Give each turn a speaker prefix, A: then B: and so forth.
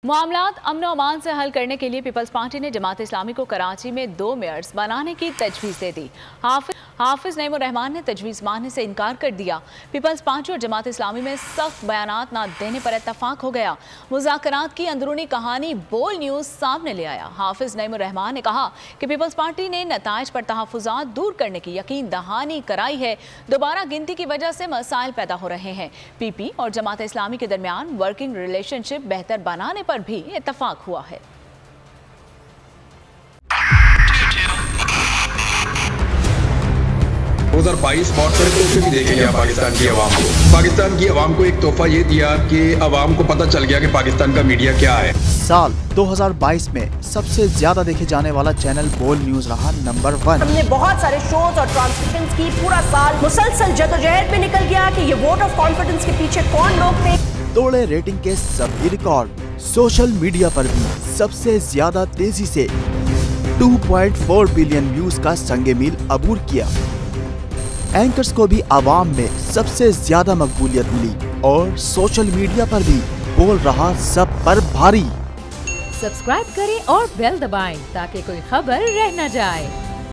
A: मामलात अमन अमान से हल करने के लिए पीपल्स पार्टी ने जमात इस्लामी को कराची में 2 मेयर्स बनाने की तजवीज़ दे दी। हाफिज नईमुर रहमान ने तजवीज़ मानने से इनकार कर दिया। पीपल्स पार्टी और जमात इस्लामी में सख्त बयानात न देने पर इत्तफाक हो गया। मुज़ाकरात की अंदरूनी कहानी बोल न्यूज़ सामने ले आया। हाफिज नईमुर रहमान ने कहा कि पीपल्स पार्टी ने नताइज पर तहफ़्फ़ुज़ात दूर करने की यकीन दहानी कराई है। दोबारा गिनती की वजह से मसाइल पैदा हो रहे हैं। पीपी और जमात इस्लामी के दरमियान वर्किंग रिलेशनशिप बेहतर बनाने पर भी इत्तफाक हुआ है।
B: 2022 बहुत सारे तोहफे भी देखे गया पाकिस्तान की आवाम को। पाकिस्तान की आवाम को एक तोहफा ये दिया कि आवाम को पता चल गया कि पाकिस्तान का मीडिया क्या है।
C: साल 2022 में सबसे ज्यादा देखे जाने वाला चैनल बोल न्यूज रहा नंबर 1।
D: हमने बहुत सारे शोज और ट्रांसमिशंस की। पूरा साल मुसलसल जदोजहद में निकल गया कि ये वोट ऑफ कॉन्फिडेंस के पीछे कौन लोग थे।
C: तोड़े रेटिंग के सभी रिकॉर्ड। सोशल मीडिया पर भी सबसे ज्यादा तेजी से 2.4 बिलियन व्यूज का संगे मील अबूर किया। एंकर्स को भी आवाम में सबसे ज्यादा मकबूलियत मिली और सोशल मीडिया पर भी बोल रहा सब पर भारी।
E: सब्सक्राइब करें और बेल दबाएं ताकि कोई खबर रह न जाए।